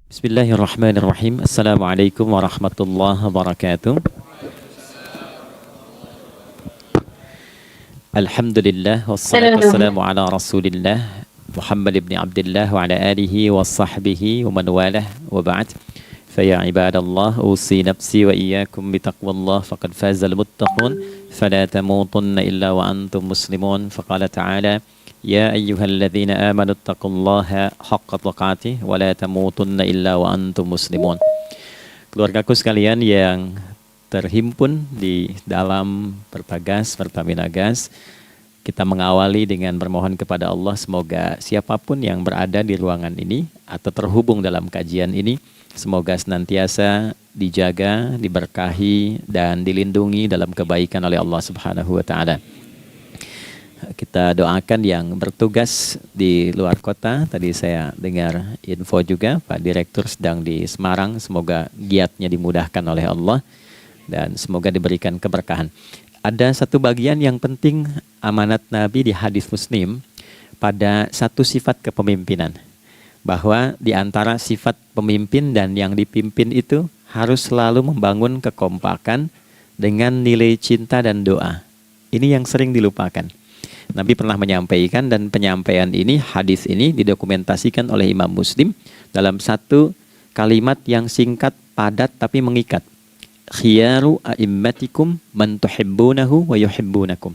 Bismillahirrahmanirrahim. Assalamualaikum warahmatullahi wabarakatuh. Alhamdulillah wassalatu wassalamu ala Rasulillah Muhammad ibn Abdullah wa ala alihi wa sahbihi wa man walah wa ba'd. Faya ibadallah usi nafsi wa iyyakum bitaqwallah faqad fazal muttaqun fala tamutunna illa wa antum muslimun. Faqala ta'ala Ya ayyuhalladzina amanu taqullaha haqqa tuqatih wa la tamutunna illa wa antum muslimun. Keluargaku sekalian yang terhimpun di dalam Pertagas, Pertamina Gas, kita mengawali dengan bermohon kepada Allah semoga siapapun yang berada di ruangan ini atau terhubung dalam kajian ini, semoga senantiasa dijaga, diberkahi dan dilindungi dalam kebaikan oleh Allah Subhanahu wa taala. Kita doakan yang bertugas di luar kota. Tadi saya dengar info juga Pak Direktur sedang di Semarang. Semoga giatnya dimudahkan oleh Allah dan semoga diberikan keberkahan. Ada satu bagian yang penting amanat Nabi di hadis Muslim pada satu sifat kepemimpinan. Bahwa di antara sifat pemimpin dan yang dipimpin itu harus selalu membangun kekompakan dengan nilai cinta dan doa. Ini yang sering dilupakan. Nabi pernah menyampaikan dan penyampaian ini, hadis ini didokumentasikan oleh Imam Muslim dalam satu kalimat yang singkat, padat tapi mengikat. Khiyaru a'immatikum man tuhibbunahu wa yuhibbunakum.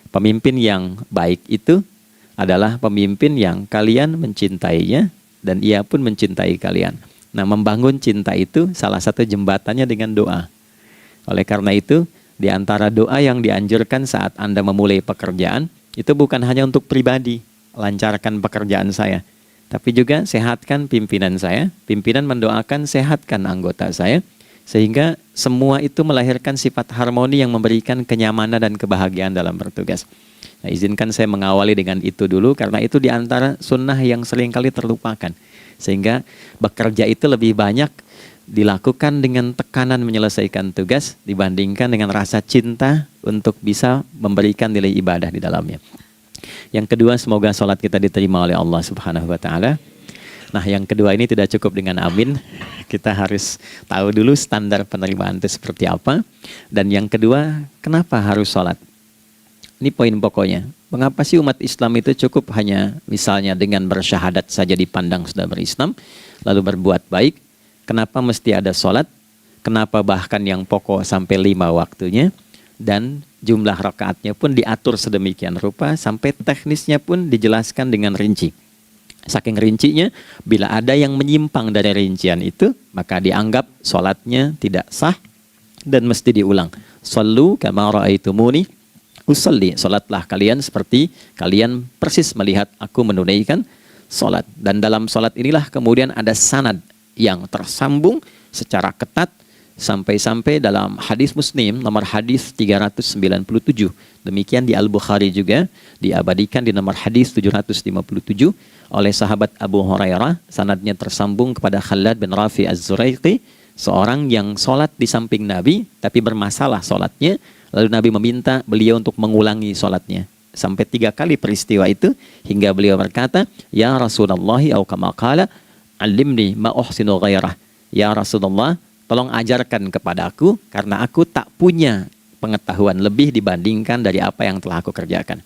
Pemimpin yang baik itu adalah pemimpin yang kalian mencintainya dan ia pun mencintai kalian. Nah, membangun cinta itu salah satu jembatannya dengan doa. Oleh karena itu, di antara doa yang dianjurkan saat Anda memulai pekerjaan, itu bukan hanya untuk pribadi, lancarkan pekerjaan saya. Tapi juga sehatkan pimpinan saya, pimpinan mendoakan sehatkan anggota saya, sehingga semua itu melahirkan sifat harmoni yang memberikan kenyamanan dan kebahagiaan dalam bertugas. Nah, izinkan saya mengawali dengan itu dulu, karena itu di antara sunnah yang seringkali terlupakan. Sehingga bekerja itu lebih banyak dilakukan dengan tekanan menyelesaikan tugas dibandingkan dengan rasa cinta untuk bisa memberikan nilai ibadah di dalamnya. Yang kedua, semoga sholat kita diterima oleh Allah Subhanahu wa taala. Nah, yang kedua ini tidak cukup dengan amin. Kita harus tahu dulu standar penerimaan itu seperti apa. Dan yang kedua, kenapa harus sholat? Ini poin pokoknya. Mengapa sih umat Islam itu cukup hanya misalnya dengan bersyahadat saja dipandang sudah berislam, lalu berbuat baik? Kenapa mesti ada sholat? Kenapa bahkan yang pokok sampai 5 waktunya? Dan jumlah rakaatnya pun diatur sedemikian rupa sampai teknisnya pun dijelaskan dengan rinci. Saking rincinya, bila ada yang menyimpang dari rincian itu, maka dianggap sholatnya tidak sah dan mesti diulang. Shallu kama ra'aitumuni usolli. Sholatlah kalian seperti kalian persis melihat aku menunaikan sholat. Dan dalam sholat inilah kemudian ada sanad yang tersambung secara ketat sampai-sampai dalam hadis Muslim nomor hadis 397. Demikian di Al-Bukhari juga diabadikan di nomor hadis 757 oleh sahabat Abu Hurairah. Sanadnya tersambung kepada Khalad bin Rafi Az-Zuraiqi, seorang yang sholat di samping Nabi tapi bermasalah sholatnya. Lalu Nabi meminta beliau untuk mengulangi sholatnya. Sampai 3 kali peristiwa itu hingga beliau berkata, Ya Rasulullah au kama qala Alimni ma uhsinu ghairah. Ya Rasulullah, tolong ajarkan kepadaku karena aku tak punya pengetahuan lebih dibandingkan dari apa yang telah aku kerjakan.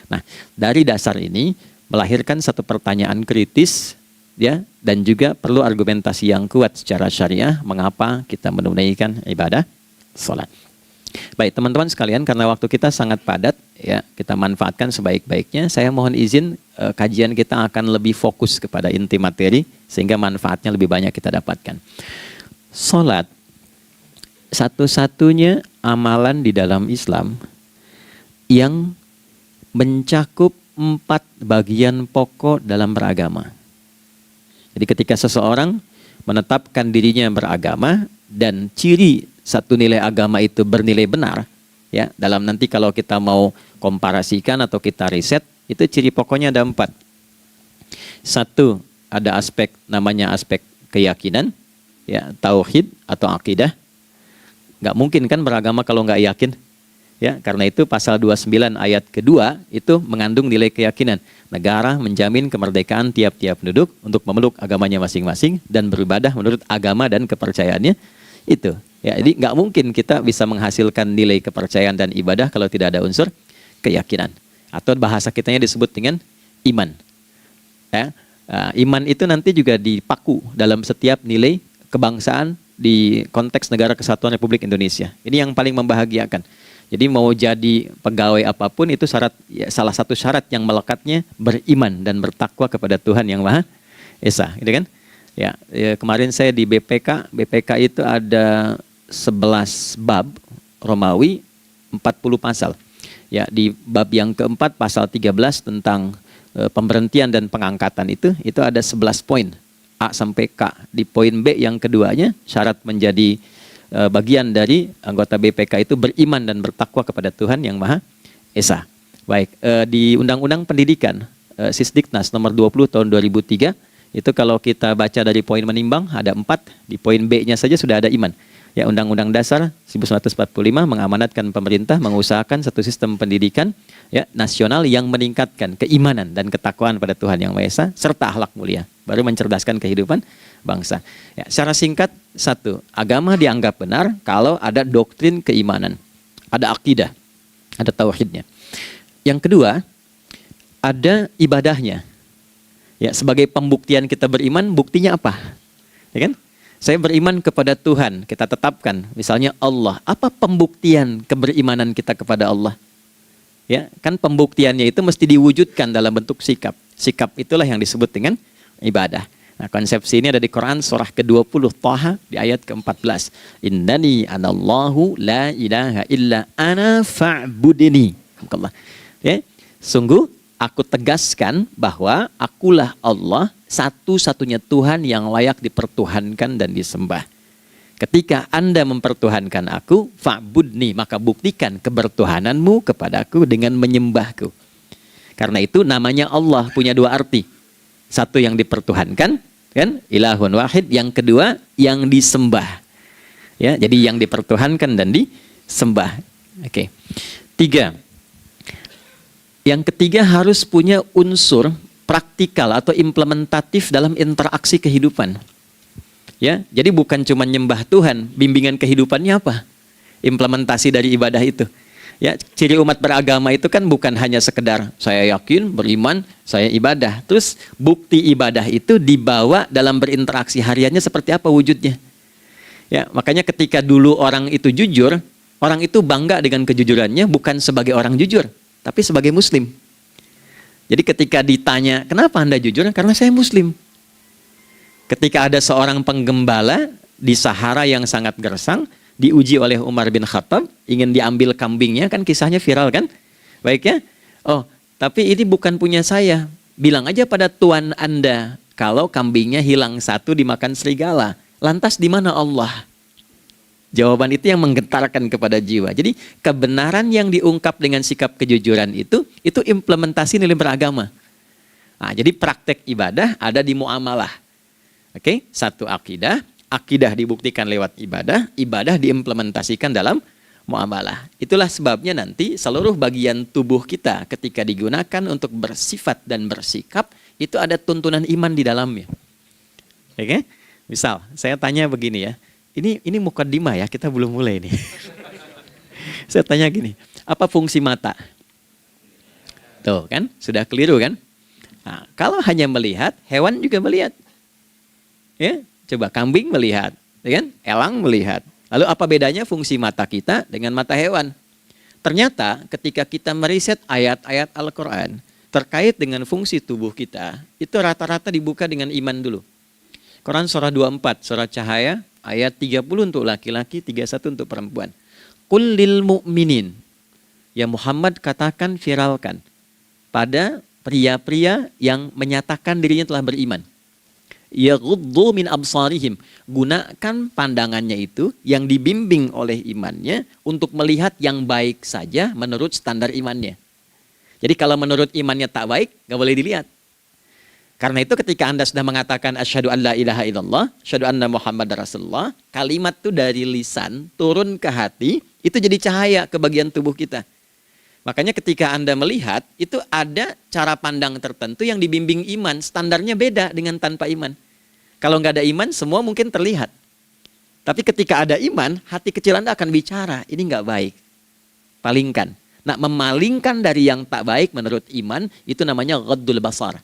Nah, dari dasar ini melahirkan satu pertanyaan kritis ya, dan juga perlu argumentasi yang kuat secara syariah mengapa kita menunaikan ibadah salat. Baik teman-teman sekalian, karena waktu kita sangat padat ya, kita manfaatkan sebaik-baiknya. Saya mohon izin kajian kita akan lebih fokus kepada inti materi sehingga manfaatnya lebih banyak kita dapatkan. Salat satu-satunya amalan di dalam Islam yang mencakup 4 bagian pokok dalam beragama. Jadi ketika seseorang menetapkan dirinya beragama dan ciri satu nilai agama itu bernilai benar, ya, dalam nanti kalau kita mau komparasikan atau kita riset, itu ciri pokoknya ada 4. Satu, ada aspek namanya aspek keyakinan, ya, tauhid atau akidah. Nggak mungkin kan beragama kalau nggak yakin. Ya, karena itu pasal 29 ayat kedua itu mengandung nilai keyakinan. Negara menjamin kemerdekaan tiap-tiap penduduk untuk memeluk agamanya masing-masing dan beribadah menurut agama dan kepercayaannya itu. Ya, jadi nggak mungkin kita bisa menghasilkan nilai kepercayaan dan ibadah kalau tidak ada unsur keyakinan. Atau bahasa kitanya disebut dengan iman. Ya, iman itu nanti juga dipaku dalam setiap nilai kebangsaan di konteks Negara Kesatuan Republik Indonesia. Ini yang paling membahagiakan. Jadi mau jadi pegawai apapun itu syarat, ya, salah satu syarat yang melekatnya beriman dan bertakwa kepada Tuhan Yang Maha Esa, gitu kan? Ya, kemarin saya di BPK itu ada 11 bab Romawi, 40 pasal. Ya, di bab yang keempat pasal 13 tentang pemberhentian dan pengangkatan itu ada 11 poin A sampai K. Di poin B yang keduanya syarat menjadi bagian dari anggota BPK itu beriman dan bertakwa kepada Tuhan Yang Maha Esa. Baik, di Undang-Undang Pendidikan Sisdiknas nomor 20 tahun 2003 itu kalau kita baca dari poin menimbang ada 4, di poin B-nya saja sudah ada iman. Ya, Undang-Undang Dasar 1945 mengamanatkan pemerintah mengusahakan satu sistem pendidikan ya nasional yang meningkatkan keimanan dan ketakwaan pada Tuhan Yang Maha Esa serta akhlak mulia, baru mencerdaskan kehidupan bangsa. Ya, secara singkat, satu, agama dianggap benar kalau ada doktrin keimanan, ada akidah, ada tauhidnya. Yang kedua, ada ibadahnya. Ya, sebagai pembuktian kita beriman, buktinya apa? Ya kan? Saya beriman kepada Tuhan, kita tetapkan, misalnya Allah. Apa pembuktian keberimanan kita kepada Allah? Ya, kan pembuktiannya itu mesti diwujudkan dalam bentuk sikap. Sikap itulah yang disebut dengan ibadah. Nah, konsepsi ini ada di Quran surah ke-20 Thaha di ayat ke-14. Innani anallahu la ilaha illa ana fa'budini. Ya, sungguh aku tegaskan bahwa akulah Allah, satu-satunya Tuhan yang layak dipertuhankan dan disembah. Ketika Anda mempertuhankan aku, fa'budni, maka buktikan kebertuhananmu kepadaku dengan menyembahku. Karena itu namanya Allah punya dua arti. Satu yang dipertuhankan, kan? Ilahun wahid. Yang kedua yang disembah. Ya, jadi yang dipertuhankan dan disembah. Oke. 3. Yang ketiga harus punya unsur praktikal atau implementatif dalam interaksi kehidupan. Ya, jadi bukan cuma nyembah Tuhan, bimbingan kehidupannya apa? Implementasi dari ibadah itu. Ya, ciri umat beragama itu kan bukan hanya sekedar saya yakin, beriman, saya ibadah. Terus bukti ibadah itu dibawa dalam berinteraksi hariannya seperti apa wujudnya. Ya, makanya ketika dulu orang itu jujur, orang itu bangga dengan kejujurannya bukan sebagai orang jujur, tapi sebagai muslim. Jadi ketika ditanya, kenapa Anda jujur? Karena saya muslim. Ketika ada seorang penggembala di Sahara yang sangat gersang, diuji oleh Umar bin Khattab, ingin diambil kambingnya, kan kisahnya viral kan? Baik ya? Oh, tapi ini bukan punya saya. Bilang aja pada tuan Anda, kalau kambingnya hilang satu dimakan serigala. Lantas di mana Allah? Jawaban itu yang menggetarkan kepada jiwa. Jadi kebenaran yang diungkap dengan sikap kejujuran itu implementasi nilai beragama. Nah, jadi praktek ibadah ada di muamalah. Oke, satu akidah. Akidah dibuktikan lewat ibadah, ibadah diimplementasikan dalam muamalah. Itulah sebabnya nanti seluruh bagian tubuh kita ketika digunakan untuk bersifat dan bersikap, itu ada tuntunan iman di dalamnya. Oke? Misal, saya tanya begini ya, ini mukaddimah ya, kita belum mulai nih. Saya tanya gini, apa fungsi mata? Tuh kan, sudah keliru kan? Nah, kalau hanya melihat, hewan juga melihat. Ya? Coba kambing melihat, ya kan? Elang melihat. Lalu apa bedanya fungsi mata kita dengan mata hewan? Ternyata ketika kita meriset ayat-ayat Al-Quran terkait dengan fungsi tubuh kita, itu rata-rata dibuka dengan iman dulu. Quran surah 24, surah Cahaya, ayat 30 untuk laki-laki, 31 untuk perempuan. Qul lil mu'minin, ya Muhammad katakan, viralkan pada pria-pria yang menyatakan dirinya telah beriman. Yaghuddu min absarihim, gunakan pandangannya itu yang dibimbing oleh imannya untuk melihat yang baik saja menurut standar imannya. Jadi kalau menurut imannya tak baik, nggak boleh dilihat. Karena itu ketika Anda sudah mengatakan asyhadu an la ilaha illallah, asyhadu anna Muhammad Rasulullah, kalimat itu dari lisan turun ke hati, Itu jadi cahaya ke bagian tubuh kita. Makanya ketika Anda melihat, itu ada cara pandang tertentu yang dibimbing iman. Standarnya beda dengan tanpa iman. Kalau nggak ada iman, semua mungkin terlihat. Tapi ketika ada iman, hati kecil Anda akan bicara, ini nggak baik. Palingkan. Nah, memalingkan dari yang tak baik menurut iman, itu namanya ghaddul basar.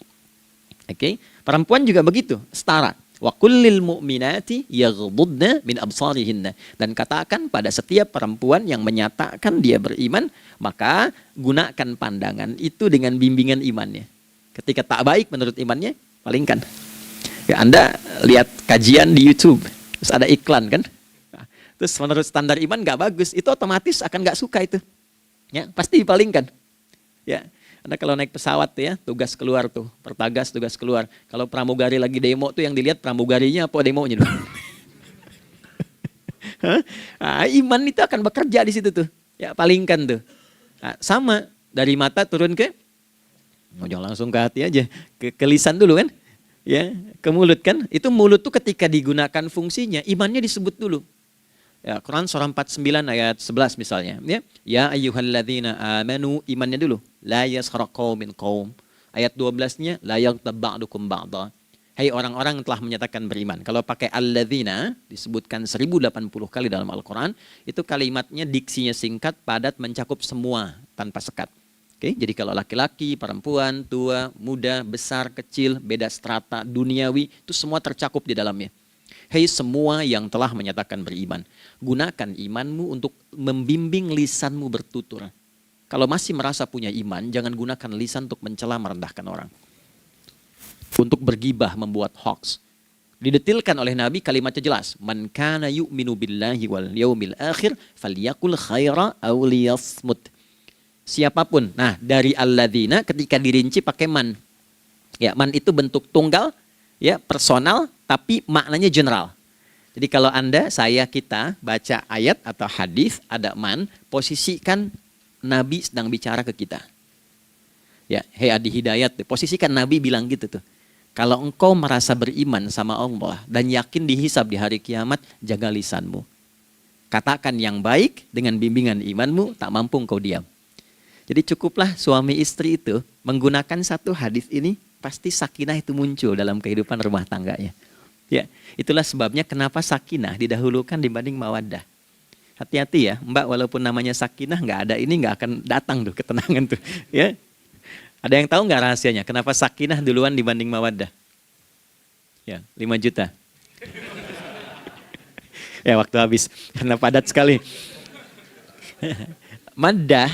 Oke? Perempuan juga begitu, setara. Wa kullil mu'minati yaghdudna min absarihinna. Dan katakan pada setiap perempuan yang menyatakan dia beriman, maka gunakan pandangan itu dengan bimbingan imannya. Ketika tak baik menurut imannya, palingkan. Ya, Anda lihat kajian di YouTube, terus ada iklan kan? Nah, terus menurut standar iman nggak bagus, itu otomatis akan nggak suka itu. Ya, pasti dipalingkan. Ya. Anda kalau naik pesawat ya, tugas keluar tuh, pertagas tugas keluar. Kalau pramugari lagi demo tuh yang dilihat pramugarinya apa demonya tuh. Nah, iman itu akan bekerja di situ tuh. Ya, palingkan tuh. Nah, sama dari mata turun ke, jangan langsung ke hati aja, ke lisan dulu kan. Ya, ke mulut kan. Itu mulut tuh ketika digunakan fungsinya, imannya disebut dulu. Ya, Quran surah 49 ayat 11 misalnya, ya. Ya ayyuhalladzina amanu, imannya dulu. La yaskhar qaumin qaum. Ayat 12-nya la yaghtab ba'dukum ba'dha. Hai orang-orang yang telah menyatakan beriman. Kalau pakai alladzina disebutkan 1080 kali dalam Al-Qur'an, itu kalimatnya diksinya singkat, padat, mencakup semua tanpa sekat. Oke, jadi kalau laki-laki, perempuan, tua, muda, besar, kecil, beda strata, duniawi, itu semua tercakup di dalamnya. Hei semua yang telah menyatakan beriman, gunakan imanmu untuk membimbing lisanmu bertutur. Kalau masih merasa punya iman, jangan gunakan lisan untuk mencela merendahkan orang. Untuk bergibah, membuat hoax. Didetilkan oleh Nabi kalimatnya jelas. Man kana yu'minu billahi wal yaumil akhir falyakul khaira aw liyasmut. Siapapun. Nah, dari alladzina ketika dirinci pakai man. Ya, man itu bentuk tunggal, ya, personal, tapi maknanya general. Jadi kalau Anda, saya, kita baca ayat atau hadis ada man, posisikan Nabi sedang bicara ke kita. Ya, hei Adi Hidayat, posisikan Nabi bilang gitu tuh. Kalau engkau merasa beriman sama Allah dan yakin dihisab di hari kiamat, jaga lisanmu. Katakan yang baik dengan bimbingan imanmu, tak mampu engkau diam. Jadi cukuplah suami istri itu menggunakan satu hadis ini, pasti sakinah itu muncul dalam kehidupan rumah tangganya. Ya, itulah sebabnya kenapa sakinah didahulukan dibanding mawaddah. Hati-hati ya, Mbak, walaupun namanya sakinah nggak ada ini nggak akan datang tuh ketenangan tuh. Ya, ada yang tahu nggak rahasianya? Kenapa sakinah duluan dibanding mawaddah? Ya, 5 juta. Ya, waktu habis karena padat sekali. Maddah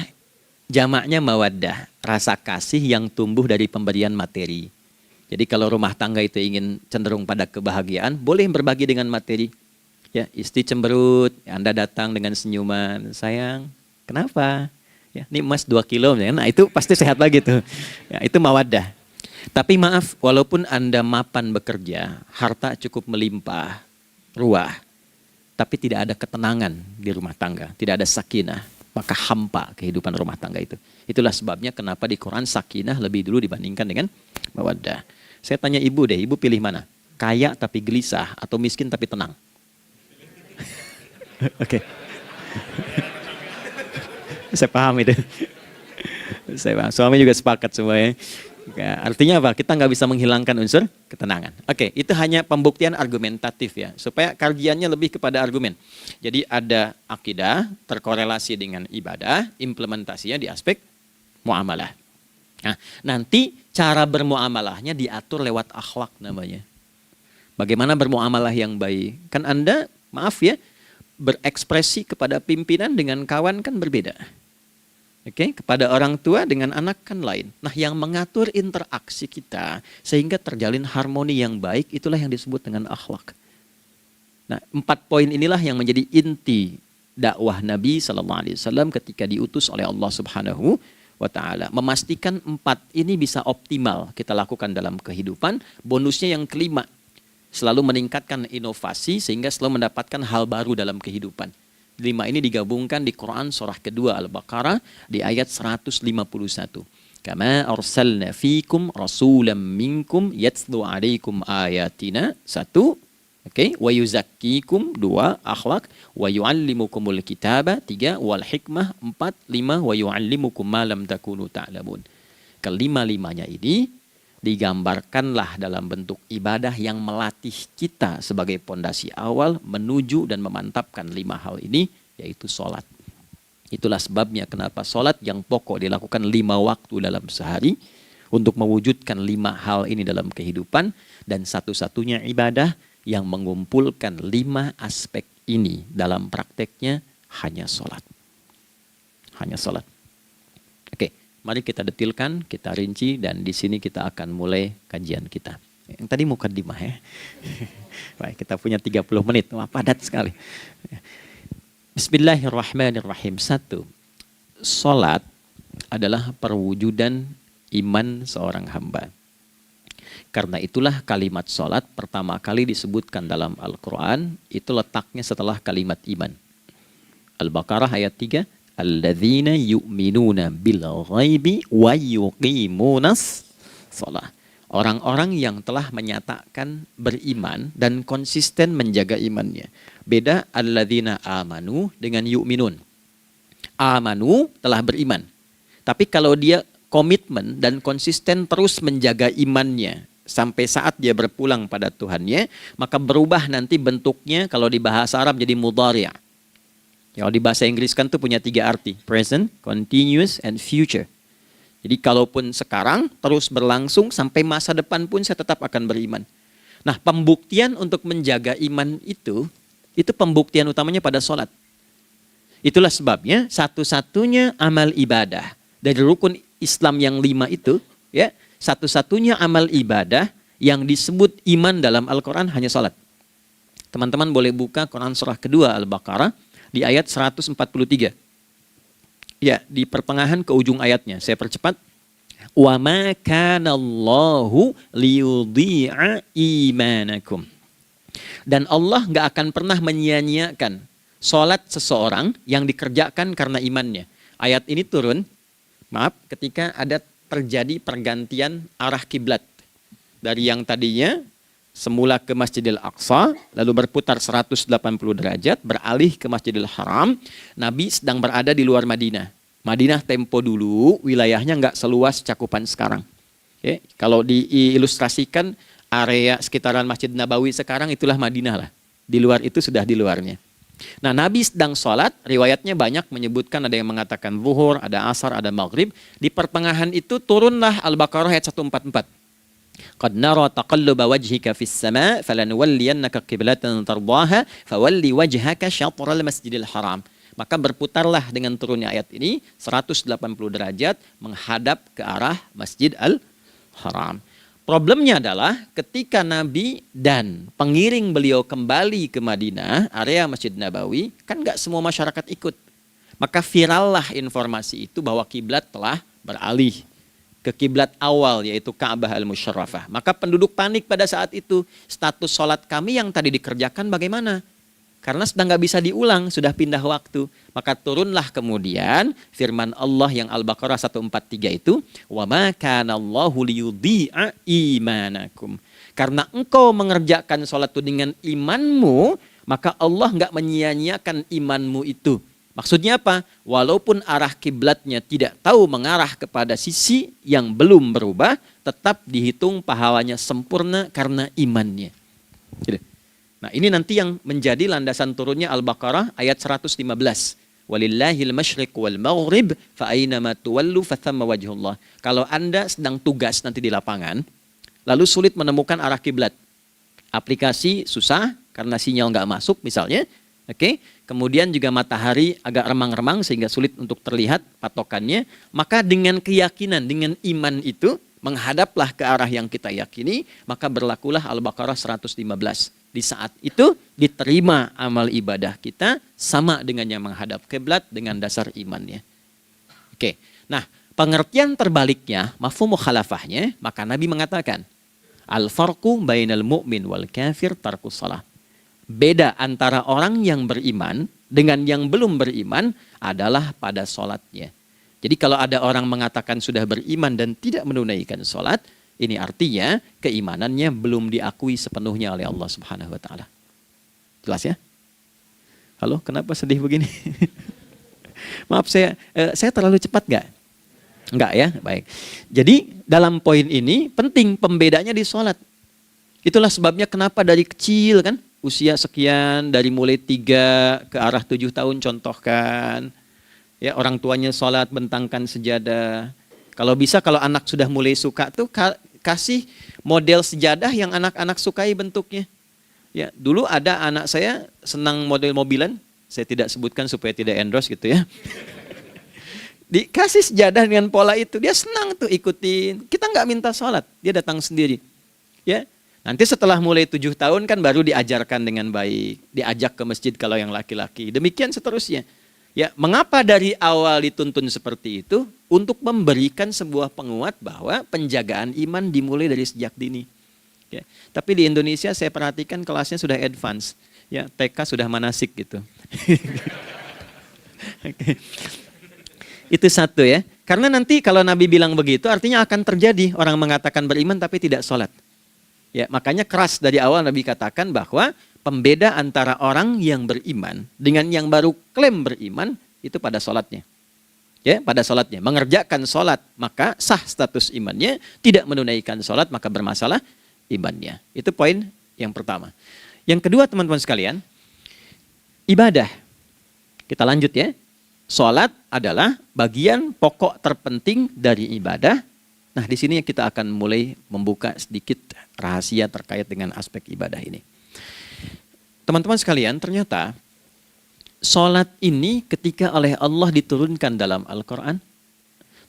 jamaknya mawaddah, rasa kasih yang tumbuh dari pemberian materi. Jadi kalau rumah tangga itu ingin cenderung pada kebahagiaan, boleh berbagi dengan materi. Ya, istri cemberut, Anda datang dengan senyuman, sayang, kenapa? Ya, ini emas 2 kilo, nah itu pasti sehat lagi tuh. Ya, itu mawaddah. Tapi maaf, walaupun Anda mapan bekerja, harta cukup melimpah, ruah, tapi tidak ada ketenangan di rumah tangga, tidak ada sakinah, maka hampa kehidupan rumah tangga itu. Itulah sebabnya kenapa di Quran sakinah lebih dulu dibandingkan dengan mawaddah. Saya tanya ibu deh, ibu pilih mana? Kaya tapi gelisah atau miskin tapi tenang? Oke. Saya paham itu. Saya paham. Suami juga sepakat semua ya. Artinya apa? Kita nggak bisa menghilangkan unsur ketenangan. Oke, itu hanya pembuktian argumentatif ya. Supaya kajiannya lebih kepada argumen. Jadi ada akidah terkorelasi dengan ibadah, implementasinya di aspek muamalah. Nah, nanti cara bermuamalahnya diatur lewat akhlak namanya. Bagaimana bermuamalah yang baik? Kan Anda, maaf ya, berekspresi kepada pimpinan dengan kawan kan berbeda. Oke, kepada orang tua dengan anak kan lain. Nah, yang mengatur interaksi kita sehingga terjalin harmoni yang baik, itulah yang disebut dengan akhlak. Nah, 4 poin inilah yang menjadi inti dakwah Nabi SAW ketika diutus oleh Allah Subhanahu wa ta'ala. Memastikan 4 ini bisa optimal kita lakukan dalam kehidupan. Bonusnya yang kelima, selalu meningkatkan inovasi sehingga selalu mendapatkan hal baru dalam kehidupan. 5 ini digabungkan di Quran surah kedua Al-Baqarah di ayat 151. Kama arsalna fikum rasulam minkum yatslu alaikum ayatina. 1. Oke, wa yuzakkikum 2, akhlak, wa yu'allimukumul kitaba 3, wal hikmah 4, 5, wa yu'allimukum ma lam takunu ta'lamun. Kelima-limanya ini digambarkanlah dalam bentuk ibadah yang melatih kita sebagai pondasi awal menuju dan memantapkan 5 hal ini, yaitu sholat. Itulah sebabnya kenapa sholat yang pokok dilakukan 5 waktu dalam sehari untuk mewujudkan 5 hal ini dalam kehidupan, dan satu-satunya ibadah yang mengumpulkan 5 aspek ini dalam prakteknya hanya sholat. Hanya sholat. Oke, mari kita detilkan, kita rinci, dan di sini kita akan mulai kajian kita. Yang tadi mukadimah ya. Baik, kita punya 30 menit. Wah, padat sekali. Bismillahirrahmanirrahim. 1. Sholat adalah perwujudan iman seorang hamba. Karena itulah kalimat sholat pertama kali disebutkan dalam Al-Quran, itu letaknya setelah kalimat iman. Al-Baqarah ayat 3, alladzina yu'minuna bil ghaibi wa yuqimunas sholat. Orang-orang yang telah menyatakan beriman dan konsisten menjaga imannya. Beda alladzina amanu dengan yu'minun. Amanu telah beriman. Tapi kalau dia komitmen dan konsisten terus menjaga imannya sampai saat dia berpulang pada Tuhannya, maka berubah nanti bentuknya kalau di bahasa Arab jadi mudhari'. Kalau di bahasa Inggris kan tuh punya 3 arti, present, continuous, and future. Jadi kalaupun sekarang terus berlangsung sampai masa depan pun saya tetap akan beriman. Nah, pembuktian untuk menjaga iman itu pembuktian utamanya pada sholat. Itulah sebabnya satu-satunya amal ibadah dari rukun Islam yang 5 itu, ya, satu-satunya amal ibadah yang disebut iman dalam Al-Quran hanya salat. Teman-teman boleh buka Quran surah kedua Al-Baqarah di ayat 143. Ya, di pertengahan ke ujung ayatnya. Saya percepat. Wa ma kana Allahu liyudhi'a imanakum. Dan Allah nggak akan pernah menyia-nyiakan salat seseorang yang dikerjakan karena imannya. Ayat ini turun, ketika ada terjadi pergantian arah kiblat dari yang tadinya semula ke Masjidil Aqsa, lalu berputar 180 derajat, beralih ke Masjidil Haram. Nabi sedang berada di luar Madinah. Madinah tempo dulu wilayahnya nggak seluas cakupan sekarang. Oke, kalau diilustrasikan area sekitaran Masjid Nabawi sekarang itulah Madinah lah. Di luar itu sudah di luarnya. Nah, Nabi sedang sholat, riwayatnya banyak menyebutkan ada yang mengatakan zuhur, ada asar, ada maghrib. Di pertengahan itu turunlah Al-Baqarah ayat 144. Qad nara taqalluba wajhika fis sama' falanuwalliyannaka qiblatan tardaha fawalli wajhaka syatral masjidil haram. Maka berputarlah dengan turunnya ayat ini 180 derajat menghadap ke arah Masjid Al-Haram. Problemnya adalah ketika Nabi dan pengiring beliau kembali ke Madinah, area Masjid Nabawi, kan nggak semua masyarakat ikut. Maka virallah informasi itu bahwa kiblat telah beralih ke kiblat awal, yaitu Ka'bah Al-Musyarrafah. Maka penduduk panik pada saat itu. Status sholat kami yang tadi dikerjakan bagaimana? Karena sudah nggak bisa diulang, sudah pindah waktu. Maka turunlah kemudian firman Allah yang Al-Baqarah 143 itu, wa ma kana Allahu liyudhi'a imanakum. Karena engkau mengerjakan sholat itu dengan imanmu, maka Allah nggak menyia-nyiakan imanmu itu. Maksudnya apa? Walaupun arah kiblatnya tidak tahu mengarah kepada sisi yang belum berubah, tetap dihitung pahalanya sempurna karena imannya. Gitu. Nah, ini nanti yang menjadi landasan turunnya Al-Baqarah ayat 115. Walillahil masyriq wal maghrib fa aynama tuwallu fathamma wajhullah. Kalau Anda sedang tugas nanti di lapangan, lalu sulit menemukan arah kiblat. Aplikasi susah karena sinyal nggak masuk misalnya. Oke, kemudian juga matahari agak remang-remang sehingga sulit untuk terlihat patokannya. Maka dengan keyakinan, dengan iman itu, menghadaplah ke arah yang kita yakini, maka berlakulah Al-Baqarah 115. Di saat itu diterima amal ibadah kita sama dengan yang menghadap kiblat dengan dasar imannya. Oke, nah pengertian terbaliknya, mafhum mukhalafahnya, maka Nabi mengatakan, al-farqu bainal mu'min wal kafir tarkus salah. Beda antara orang yang beriman dengan yang belum beriman adalah pada sholatnya. Jadi kalau ada orang mengatakan sudah beriman dan tidak menunaikan sholat, ini artinya keimanannya belum diakui sepenuhnya oleh Allah Subhanahu wa Ta'ala. Jelas ya? Halo, kenapa sedih begini? Maaf, saya terlalu cepat nggak? Enggak ya, baik. Jadi dalam poin ini penting pembedanya di sholat. Itulah sebabnya kenapa dari kecil kan, usia sekian, dari mulai 3 ke arah 7 tahun contohkan. Ya, orang tuanya sholat bentangkan sejadah. Kalau bisa, kalau anak sudah mulai suka tuh kasih model sejadah yang anak-anak sukai bentuknya. Ya, dulu ada anak saya senang model mobilan, saya tidak sebutkan supaya tidak endorse gitu ya. Dikasih sejadah dengan pola itu, dia senang tuh ikutin. Kita nggak minta sholat, dia datang sendiri. Ya, nanti setelah mulai 7 tahun kan baru diajarkan dengan baik, diajak ke masjid kalau yang laki-laki. Demikian seterusnya. Ya, mengapa dari awal dituntun seperti itu? Untuk memberikan sebuah penguat bahwa penjagaan iman dimulai dari sejak dini. Ya, tapi di Indonesia saya perhatikan kelasnya sudah advance. Ya, TK sudah manasik gitu. Okay. Itu satu ya. Karena nanti kalau Nabi bilang begitu artinya akan terjadi orang mengatakan beriman tapi tidak sholat. Ya, makanya keras dari awal Nabi katakan bahwa pembeda antara orang yang beriman dengan yang baru klaim beriman itu pada sholatnya. Ya, pada sholatnya. Mengerjakan sholat maka sah status imannya, tidak menunaikan sholat maka bermasalah imannya. Itu poin yang pertama. Yang kedua teman-teman sekalian, ibadah. Kita lanjut ya. Sholat adalah bagian pokok terpenting dari ibadah. Nah, di sini kita akan mulai membuka sedikit rahasia terkait dengan aspek ibadah ini. Teman-teman sekalian, ternyata sholat ini ketika oleh Allah diturunkan dalam Al-Quran,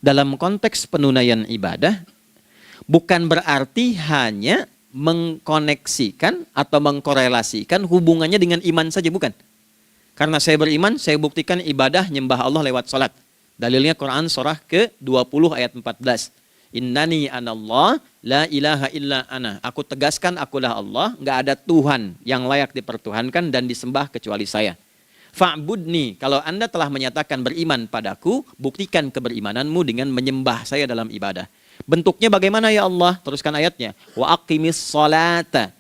dalam konteks penunaian ibadah, bukan berarti hanya mengkoneksikan atau mengkorelasikan hubungannya dengan iman saja, bukan. Karena saya beriman, saya buktikan ibadah nyembah Allah lewat sholat. Dalilnya Quran surah ke-20 ayat 14. Innani anallah la ilaha illa ana. Aku tegaskan akulah Allah, nggak ada Tuhan yang layak dipertuhankan dan disembah kecuali saya. Fa'budni, kalau Anda telah menyatakan beriman padaku, buktikan keberimananmu dengan menyembah saya dalam ibadah. Bentuknya bagaimana ya Allah? Teruskan ayatnya. Wa aqimis sholata.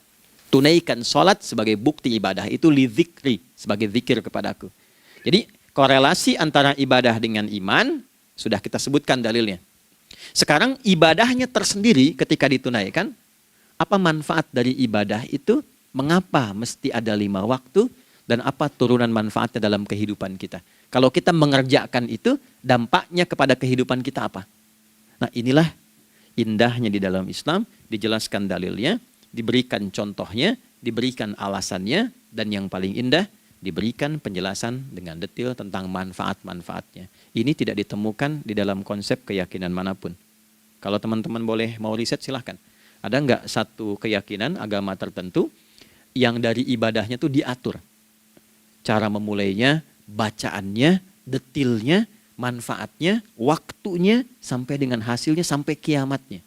Tunaikan sholat sebagai bukti ibadah. Itu li dzikri, sebagai zikir kepadaku. Jadi korelasi antara ibadah dengan iman, sudah kita sebutkan dalilnya. Sekarang ibadahnya tersendiri ketika ditunaikan, apa manfaat dari ibadah itu? Mengapa mesti ada 5 waktu? Dan apa turunan manfaatnya dalam kehidupan kita? Kalau kita mengerjakan itu, dampaknya kepada kehidupan kita apa? Nah, inilah indahnya di dalam Islam, dijelaskan dalilnya, diberikan contohnya, diberikan alasannya, dan yang paling indah, diberikan penjelasan dengan detail tentang manfaat-manfaatnya. Ini tidak ditemukan di dalam konsep keyakinan manapun. Kalau teman-teman boleh mau riset silahkan. Ada nggak satu keyakinan agama tertentu yang dari ibadahnya tuh diatur? Cara memulainya, bacaannya, detailnya, manfaatnya, waktunya, sampai dengan hasilnya, sampai kiamatnya.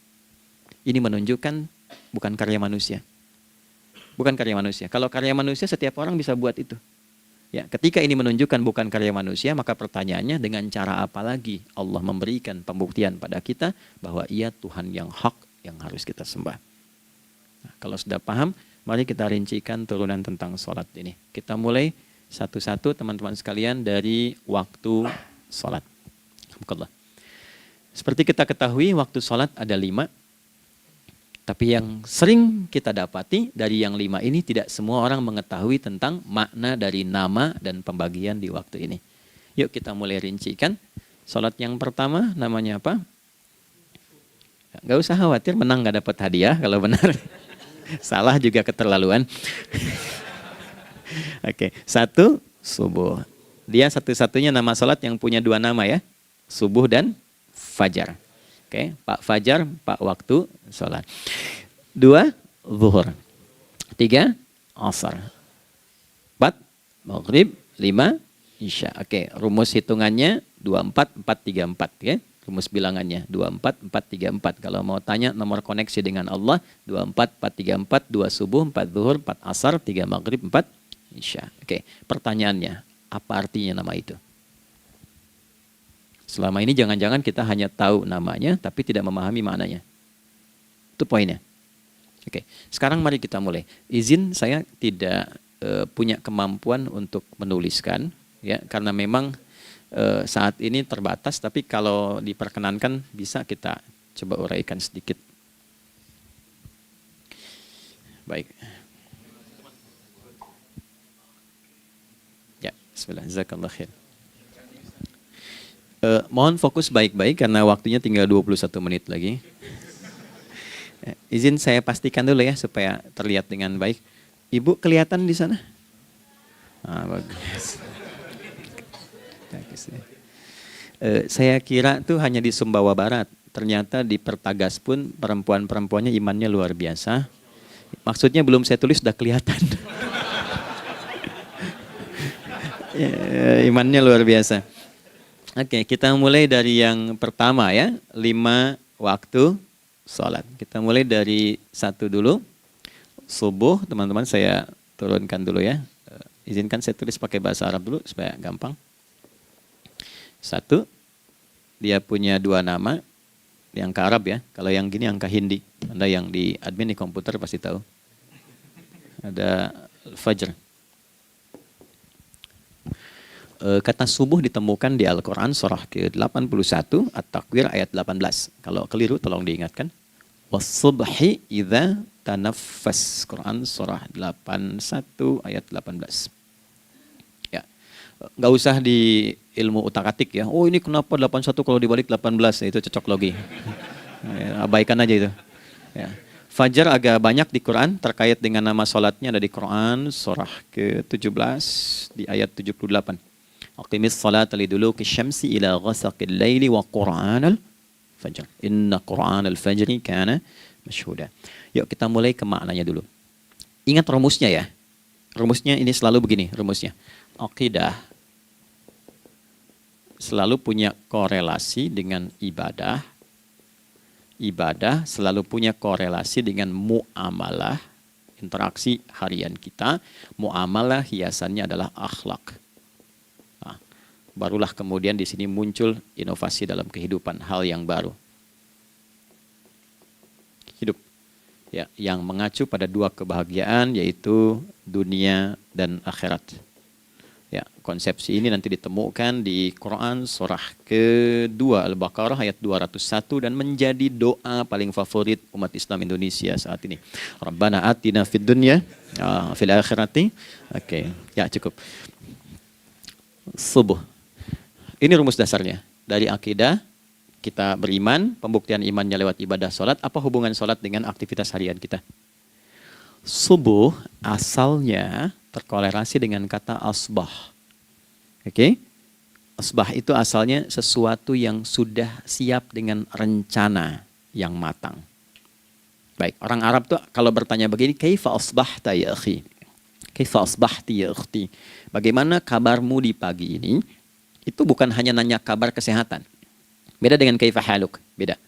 Ini menunjukkan bukan karya manusia. Bukan karya manusia. Kalau karya manusia setiap orang bisa buat itu. Ya, ketika ini menunjukkan bukan karya manusia, maka pertanyaannya dengan cara apa lagi Allah memberikan pembuktian pada kita bahwa Ia Tuhan yang hak yang harus kita sembah. Nah, kalau sudah paham, mari kita rincikan turunan tentang sholat ini. Kita mulai satu-satu teman-teman sekalian dari waktu sholat. Seperti kita ketahui waktu sholat ada 5. Tapi yang sering kita dapati dari yang 5 ini tidak semua orang mengetahui tentang makna dari nama dan pembagian di waktu ini. Yuk kita mulai rincikan. Sholat yang pertama namanya apa? Gak usah khawatir menang gak dapat hadiah kalau benar. Salah juga keterlaluan. Oke, 1 subuh. Dia satu-satunya nama sholat yang punya 2 nama ya. Subuh dan fajar. Oke, Pak Fajar, Pak waktu sholat. 2, zuhur. 3, asar. 4, maghrib. 5, isya. Oke, rumus hitungannya 24, 4, 3, 4. Ya. Rumus bilangannya 24, 4, 3, 4. Kalau mau tanya nomor koneksi dengan Allah, 24, 4, 3, 4, 2 subuh, 4 zuhur, 4 asar, 3 maghrib, 4 isya. Oke, pertanyaannya, apa artinya nama itu? Selama ini jangan-jangan kita hanya tahu namanya, tapi tidak memahami maknanya. Itu poinnya. Oke, sekarang mari kita mulai. Izin saya tidak punya kemampuan untuk menuliskan, ya, karena memang saat ini terbatas, tapi kalau diperkenankan bisa kita coba uraikan sedikit. Baik. Ya, bismillah, jazakallah khair. Mohon fokus baik-baik karena waktunya tinggal 21 menit lagi. Izin saya pastikan dulu ya supaya terlihat dengan baik. Ibu kelihatan di sana? Bagus. Saya kira tuh hanya di Sumbawa Barat. Ternyata di Pertagas pun perempuan-perempuannya imannya luar biasa. Maksudnya belum saya tulis sudah kelihatan. Imannya luar biasa. Oke, kita mulai dari yang pertama ya. 5 waktu sholat. Kita mulai dari 1 dulu. Subuh, teman-teman saya turunkan dulu ya. Izinkan saya tulis pakai bahasa Arab dulu supaya gampang. 1, dia punya 2 nama. Yang ke Arab ya. Kalau yang gini angka Hindi. Anda yang di admin di komputer pasti tahu. Ada Fajr. Kata subuh ditemukan di Al-Quran surah ke-81 At-Takwir ayat 18. Kalau keliru tolong diingatkan. Was-subhi idza tanaffas. Quran surah 81 ayat 18. Ya. Nggak usah di ilmu utak-atik ya. Oh ini kenapa 81 kalau dibalik 18? Itu cocok logi. Ya, abaikan aja itu. Ya. Fajar agak banyak di Quran terkait dengan nama sholatnya ada di Quran surah ke-17 di ayat 78. Aqimis salata liduluki syamsi ila ghasaqil laili wa qur'anal fajr. Inna qur'anal fajri kana masyhuda. Yuk kita mulai ke maknanya dulu. Ingat rumusnya ya. Rumusnya ini selalu begini rumusnya. Aqidah selalu punya korelasi dengan ibadah. Ibadah selalu punya korelasi dengan muamalah, interaksi harian kita. Muamalah hiasannya adalah akhlak. Nah, barulah kemudian di sini muncul inovasi dalam kehidupan, hal yang baru. Hidup ya, yang mengacu pada 2 kebahagiaan yaitu dunia dan akhirat. Ya, konsepsi ini nanti ditemukan di Quran surah ke-2 Al-Baqarah ayat 201 dan menjadi doa paling favorit umat Islam Indonesia saat ini. Rabbana atina fid dunya fil akhirati. Oke, ya cukup. Subuh. Ini rumus dasarnya. Dari akidah kita beriman, pembuktian imannya lewat ibadah sholat. Apa hubungan sholat dengan aktivitas harian kita? Subuh asalnya terkorelasi dengan kata asbah. Oke? Asbah itu asalnya sesuatu yang sudah siap dengan rencana yang matang. Baik, orang Arab tuh kalau bertanya begini, kaifa asbahta ya akhi? Kaifa asbahti ya ukhti? Bagaimana kabarmu di pagi ini? Itu bukan hanya nanya kabar kesehatan. Beda dengan kaifa haluk, beda.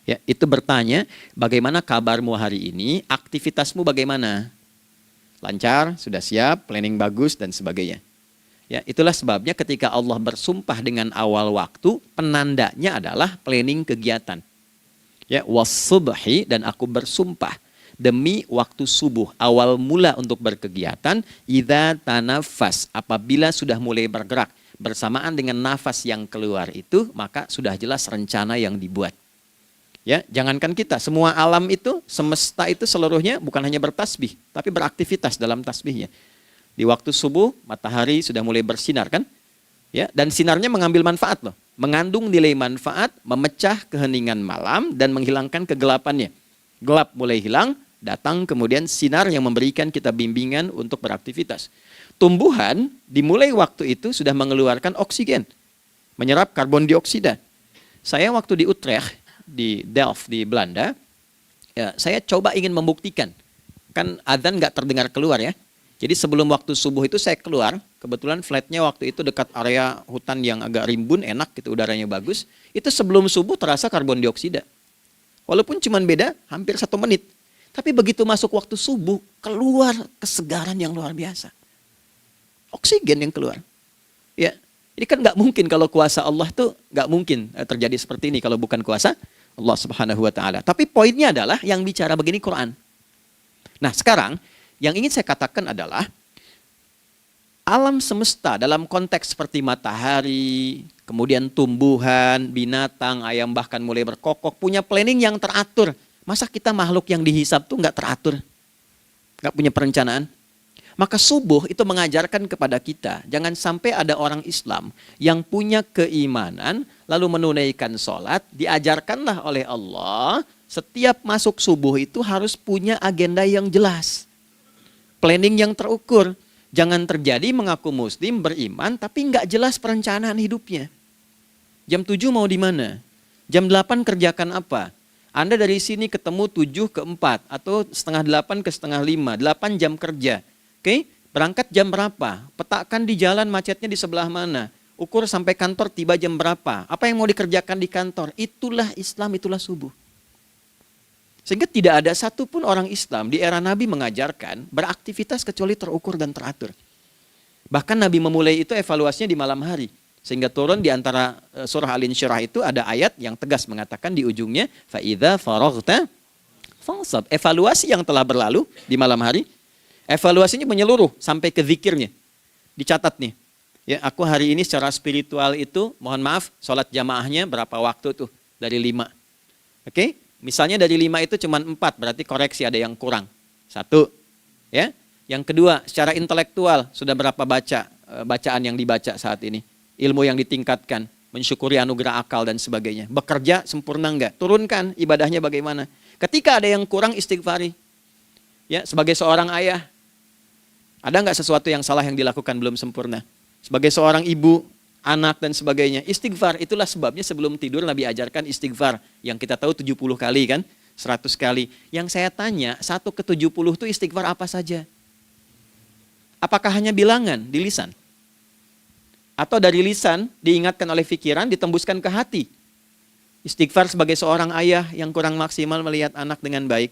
Ya, itu bertanya, bagaimana kabarmu hari ini? Aktivitasmu bagaimana? Lancar, sudah siap, planning bagus, dan sebagainya. Ya, itulah sebabnya ketika Allah bersumpah dengan awal waktu, penandanya adalah planning kegiatan. Ya, was-subhi, dan aku bersumpah demi waktu subuh, awal mula untuk berkegiatan, idza tanafas, apabila sudah mulai bergerak, bersamaan dengan nafas yang keluar itu, maka sudah jelas rencana yang dibuat. Ya, jangankan kita, semua alam itu, semesta itu seluruhnya bukan hanya bertasbih, tapi beraktivitas dalam tasbihnya. Di waktu subuh, matahari sudah mulai bersinar kan? Ya, dan sinarnya mengambil manfaat loh. Mengandung nilai manfaat, memecah keheningan malam dan menghilangkan kegelapannya. Gelap mulai hilang, datang kemudian sinar yang memberikan kita bimbingan untuk beraktivitas. Tumbuhan dimulai waktu itu sudah mengeluarkan oksigen, menyerap karbon dioksida. Saya waktu di Utrecht, di Delft di Belanda, ya, saya coba ingin membuktikan. Kan adzan nggak terdengar keluar ya. Jadi sebelum waktu subuh itu saya keluar, kebetulan flatnya waktu itu dekat area hutan yang agak rimbun, enak gitu, udaranya bagus. Itu sebelum subuh terasa karbon dioksida. Walaupun cuma beda hampir 1 menit. Tapi begitu masuk waktu subuh, keluar kesegaran yang luar biasa. Oksigen yang keluar. Ya, ini kan nggak mungkin kalau kuasa Allah tuh nggak mungkin terjadi seperti ini kalau bukan kuasa Allah Subhanahu wa taala. Tapi poinnya adalah yang bicara begini Quran. Nah, sekarang yang ingin saya katakan adalah alam semesta dalam konteks seperti matahari, kemudian tumbuhan, binatang, ayam bahkan mulai berkokok, punya planning yang teratur. Masa kita makhluk yang dihisab tuh nggak teratur? Nggak punya perencanaan? Maka subuh itu mengajarkan kepada kita, jangan sampai ada orang Islam yang punya keimanan, lalu menunaikan sholat, diajarkanlah oleh Allah, setiap masuk subuh itu harus punya agenda yang jelas. Planning yang terukur. Jangan terjadi mengaku muslim, beriman, tapi nggak jelas perencanaan hidupnya. Jam 7 mau di mana? Jam 8 kerjakan apa? Anda dari sini ketemu 7 ke 4, atau setengah 8 ke setengah 5, 8 jam kerja. Oke, berangkat jam berapa? Petakan di jalan macetnya di sebelah mana? Ukur sampai kantor tiba jam berapa? Apa yang mau dikerjakan di kantor? Itulah Islam, itulah subuh. Sehingga tidak ada satupun orang Islam di era Nabi mengajarkan beraktivitas kecuali terukur dan teratur. Bahkan Nabi memulai itu evaluasinya di malam hari. Sehingga turun di antara surah Al-Insyirah itu ada ayat yang tegas mengatakan di ujungnya, فَإِذَا فَرَغْتَ فَانْصَبْ. Evaluasi yang telah berlalu di malam hari. Evaluasinya menyeluruh sampai ke zikirnya. Dicatat nih. Ya, aku hari ini secara spiritual itu, mohon maaf, sholat jamaahnya berapa waktu tuh? Dari 5. Oke? Misalnya dari 5 itu cuma 4, berarti koreksi ada yang kurang. 1. Ya. Yang kedua, secara intelektual sudah berapa bacaan yang dibaca saat ini? Ilmu yang ditingkatkan, mensyukuri anugerah akal dan sebagainya. Bekerja sempurna enggak? Turunkan ibadahnya bagaimana? Ketika ada yang kurang, istighfari. Ya, sebagai seorang ayah, ada nggak sesuatu yang salah yang dilakukan belum sempurna? Sebagai seorang ibu, anak dan sebagainya, istighfar. Itulah sebabnya sebelum tidur Nabi ajarkan istighfar. Yang kita tahu 70 kali kan, 100 kali. Yang saya tanya, 1 ke 70 itu istighfar apa saja? Apakah hanya bilangan di lisan? Atau dari lisan diingatkan oleh pikiran, ditembuskan ke hati? Istighfar sebagai seorang ayah yang kurang maksimal melihat anak dengan baik.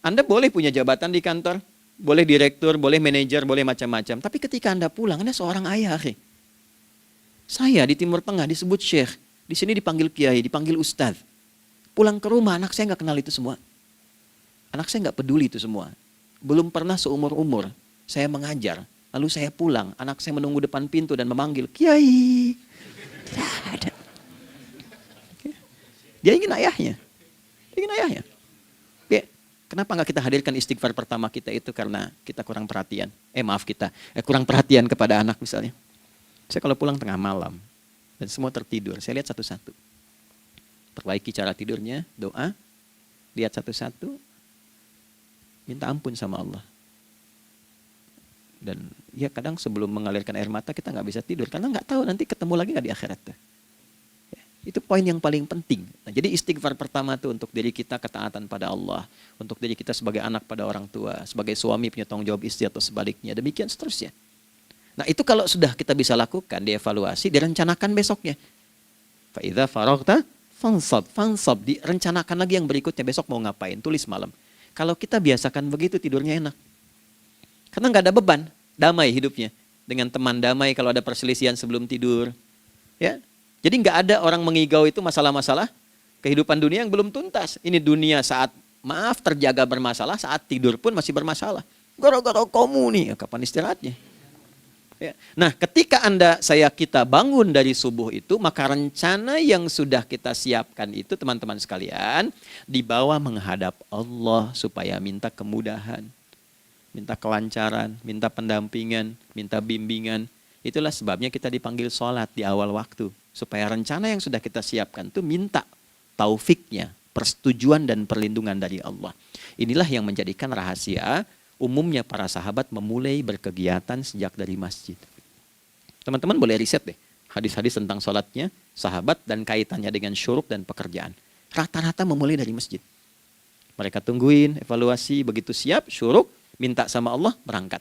Anda boleh punya jabatan di kantor, boleh direktur, boleh manajer, boleh macam-macam. Tapi ketika Anda pulang, Anda seorang ayah. Saya di Timur Tengah disebut syekh, di sini dipanggil kiai, dipanggil ustadz. Pulang ke rumah, anak saya nggak kenal itu semua. Anak saya nggak peduli itu semua. Belum pernah seumur-umur saya mengajar, lalu saya pulang, anak saya menunggu depan pintu dan memanggil, kiai. Dia ingin ayahnya. Dia ingin ayahnya. Kenapa nggak kita hadirkan istighfar pertama kita itu karena kita kurang perhatian. Kurang perhatian kepada anak misalnya. Saya kalau pulang tengah malam dan semua tertidur, saya lihat satu-satu. Perbaiki cara tidurnya, doa, lihat satu-satu, minta ampun sama Allah. Dan ya kadang sebelum mengalirkan air mata kita nggak bisa tidur karena nggak tahu nanti ketemu lagi nggak di akhirat. Itu poin yang paling penting. Nah, jadi istighfar pertama itu untuk diri kita ketaatan pada Allah. Untuk diri kita sebagai anak pada orang tua. Sebagai suami punya tanggung jawab istri atau sebaliknya. Demikian seterusnya. Nah itu kalau sudah kita bisa lakukan, dievaluasi, direncanakan besoknya. Fa'idha faraghta fansab. Direncanakan lagi yang berikutnya, besok mau ngapain, tulis malam. Kalau kita biasakan begitu tidurnya enak. Karena nggak ada beban, damai hidupnya. Dengan teman damai kalau ada perselisihan sebelum tidur. Ya. Jadi nggak ada orang mengigau itu masalah-masalah kehidupan dunia yang belum tuntas. Ini dunia saat terjaga bermasalah, saat tidur pun masih bermasalah. Gara-gara kamu nih, kapan istirahatnya? Ya. Nah ketika kita bangun dari subuh itu, maka rencana yang sudah kita siapkan itu teman-teman sekalian, dibawa menghadap Allah supaya minta kemudahan, minta kelancaran, minta pendampingan, minta bimbingan. Itulah sebabnya kita dipanggil sholat di awal waktu. Supaya rencana yang sudah kita siapkan itu minta taufiknya, persetujuan dan perlindungan dari Allah. Inilah yang menjadikan rahasia umumnya para sahabat memulai berkegiatan sejak dari masjid. Teman-teman boleh riset deh hadis-hadis tentang sholatnya sahabat dan kaitannya dengan syuruk dan pekerjaan. Rata-rata memulai dari masjid. Mereka tungguin, evaluasi, begitu siap, syuruk, minta sama Allah, berangkat.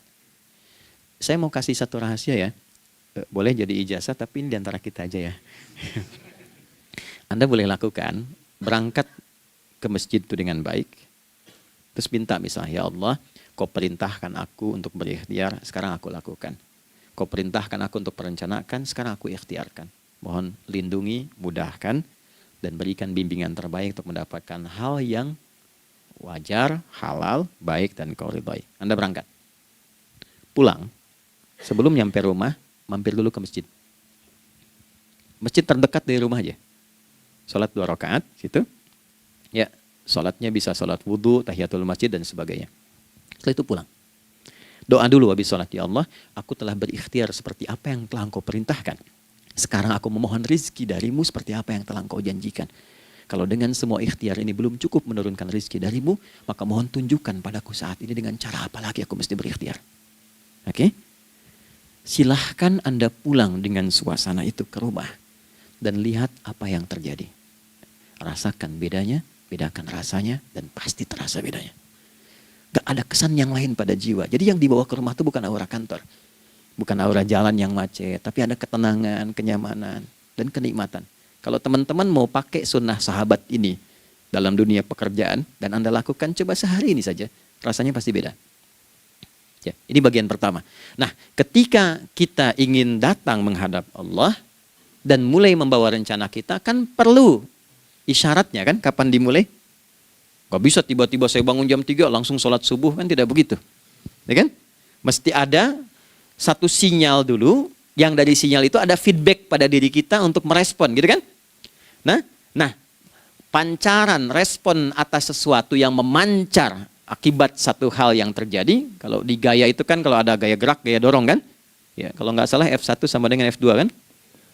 Saya mau kasih satu rahasia ya. Boleh jadi ijazah tapi ini diantara kita aja ya. Anda boleh lakukan, berangkat ke masjid itu dengan baik. Terus minta misalnya, ya Allah, kau perintahkan aku untuk berikhtiar, sekarang aku lakukan. Kau perintahkan aku untuk merencanakan, sekarang aku ikhtiarkan. Mohon lindungi, mudahkan, dan berikan bimbingan terbaik untuk mendapatkan hal yang wajar, halal, baik, dan kau ridhoi. Anda berangkat. Pulang. Sebelum nyampe rumah, mampir dulu ke masjid. Masjid terdekat dari rumah aja. Sholat 2 rakaat, gitu. Ya, sholatnya bisa sholat wudhu, tahiyatul masjid, dan sebagainya. Setelah itu pulang. Doa dulu habis sholat. Ya Allah, aku telah berikhtiar seperti apa yang telah Engkau perintahkan. Sekarang aku memohon rizki darimu seperti apa yang telah Engkau janjikan. Kalau dengan semua ikhtiar ini belum cukup menurunkan rizki darimu, maka mohon tunjukkan padaku saat ini dengan cara apa lagi aku mesti berikhtiar. Oke? Silahkan Anda pulang dengan suasana itu ke rumah. Dan lihat apa yang terjadi. Rasakan bedanya, bedakan rasanya, dan pasti terasa bedanya. Gak ada kesan yang lain pada jiwa. Jadi yang dibawa ke rumah itu bukan aura kantor. Bukan aura jalan yang macet. Tapi ada ketenangan, kenyamanan, dan kenikmatan. Kalau teman-teman mau pakai sunnah sahabat ini dalam dunia pekerjaan, dan Anda lakukan coba sehari ini saja, rasanya pasti beda. Ya, ini bagian pertama. Nah, ketika kita ingin datang menghadap Allah, dan mulai membawa rencana kita, kan perlu isyaratnya kan, kapan dimulai? Gak bisa tiba-tiba saya bangun jam 3 langsung sholat subuh, kan tidak begitu. Ya kan? Mesti ada satu sinyal dulu, yang dari sinyal itu ada feedback pada diri kita untuk merespon, gitu kan? Nah, pancaran respon atas sesuatu yang memancar akibat satu hal yang terjadi, kalau di gaya itu kan kalau ada gaya gerak, gaya dorong kan? Ya, kalau nggak salah F1 sama dengan F2 kan?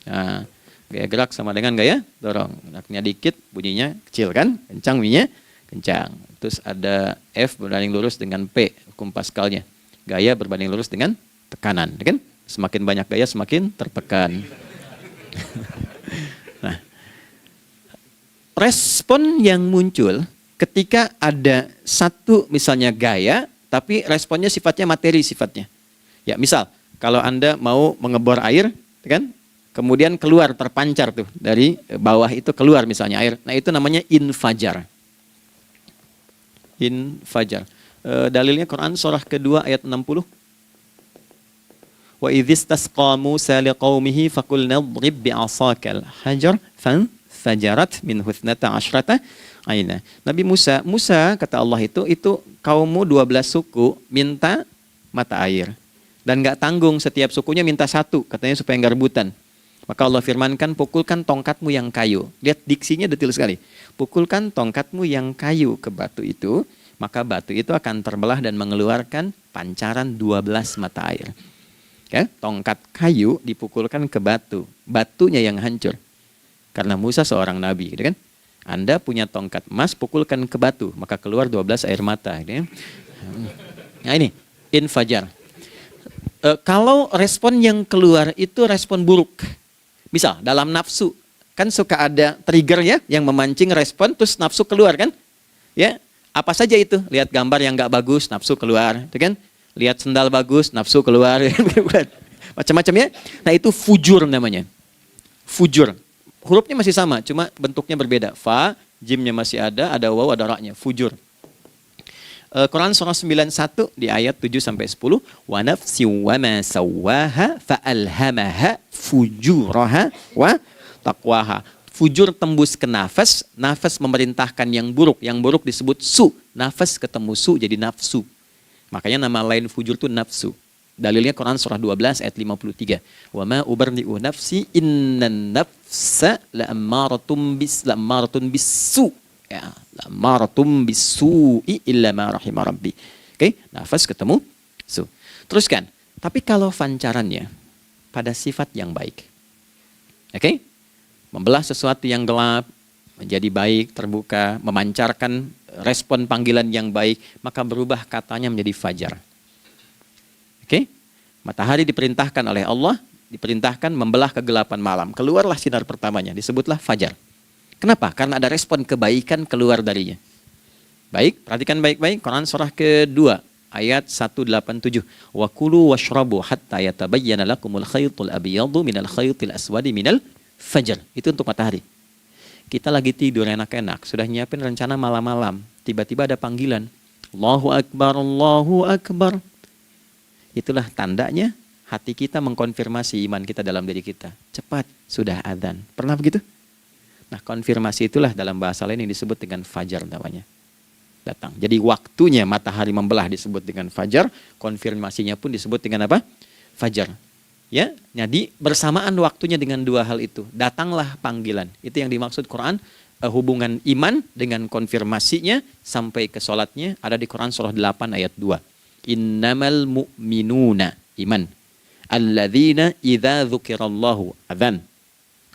Nah, gaya gerak sama dengan gaya dorong. Geraknya dikit, bunyinya kecil kan? Kencang bunyinya, kencang. Terus ada F berbanding lurus dengan P, hukum Pascalnya. Gaya berbanding lurus dengan tekanan, kan? Semakin banyak gaya, semakin tertekan. Nah, respon yang muncul ketika ada satu misalnya gaya, tapi responnya sifatnya materi sifatnya. Ya, misal kalau Anda mau mengebor air, kan? Kemudian keluar terpancar tuh dari bawah itu keluar misalnya air. Nah, itu namanya infajar. Infajar. Dalilnya Quran surah kedua ayat 60. Wa idzistasqa Musa liqaumihi faqulna idrib bi'asakal hajar fanfajarat min husnata asyrata aina. Nabi Musa kata Allah itu kaummu 12 suku minta mata air. Dan enggak tanggung, setiap sukunya minta satu, katanya supaya enggak rebutan. Maka Allah firmankan, pukulkan tongkatmu yang kayu. Lihat diksinya detil sekali. Pukulkan tongkatmu yang kayu ke batu itu, maka batu itu akan terbelah dan mengeluarkan pancaran 12 mata air. Ya, tongkat kayu dipukulkan ke batu, batunya yang hancur. Karena Musa seorang nabi, gitu kan? Anda punya tongkat emas, pukulkan ke batu, maka keluar 12 air mata. Gitu kan? Nah ini, infajar. Kalau respon yang keluar itu respon buruk. Misal dalam nafsu, kan suka ada triggernya yang memancing respon, terus nafsu keluar kan? Ya, apa saja itu? Lihat gambar yang nggak bagus, nafsu keluar, itu kan? Lihat sendal bagus, nafsu keluar, macam-macam ya. Nah itu fujur namanya, fujur. Hurufnya masih sama, cuma bentuknya berbeda. Fa, jimnya masih ada waw, ada ra-nya, fujur. Quran surah 91 di ayat 7-10. Wa nafsi wa ma sawwaha fa'alhamaha fujuraha wa taqwaha. Fujur tembus ke nafas, nafas memerintahkan yang buruk disebut su. Nafas ketemu su jadi nafsu. Makanya nama lain fujur itu nafsu. Dalilnya Quran surah 12 ayat 53. Wa ma ubarni'u nafsi innan nafsa la'ammaratun bisu. Ya, la'ammaratun bisu'i illa ma rahima rabbi. Oke, nafas ketemu su. Teruskan. Tapi kalau pancarannya pada sifat yang baik. Oke? Membelah sesuatu yang gelap menjadi baik, terbuka, memancarkan respon panggilan yang baik, maka berubah katanya menjadi fajar. Oke? Matahari diperintahkan oleh Allah, diperintahkan membelah kegelapan malam. Keluarlah sinar pertamanya, disebutlah fajar. Kenapa? Karena ada respon kebaikan keluar darinya. Baik, perhatikan baik-baik. Quran surah kedua, ayat 187. Wa kulu washrabu hatta yatabayyana lakumul khaytul abyadu minal khaytil aswadi minal fajar. Itu untuk matahari. Kita lagi tidur enak-enak, sudah nyiapin rencana malam-malam. Tiba-tiba ada panggilan. Allahu Akbar, Allahu Akbar. Itulah tandanya hati kita mengkonfirmasi iman kita dalam diri kita. Cepat, sudah adzan. Pernah begitu? Nah, konfirmasi itulah dalam bahasa lain yang disebut dengan fajar namanya. Datang. Jadi waktunya matahari membelah disebut dengan fajar, konfirmasinya pun disebut dengan apa? fajar. Ya, jadi bersamaan waktunya dengan dua hal itu. Datanglah panggilan. Itu yang dimaksud Quran, hubungan iman dengan konfirmasinya sampai ke sholatnya ada di Quran surah 8 ayat 2. Innamal mu'minuna iman. Alladzina idza dzukirallahu adzan.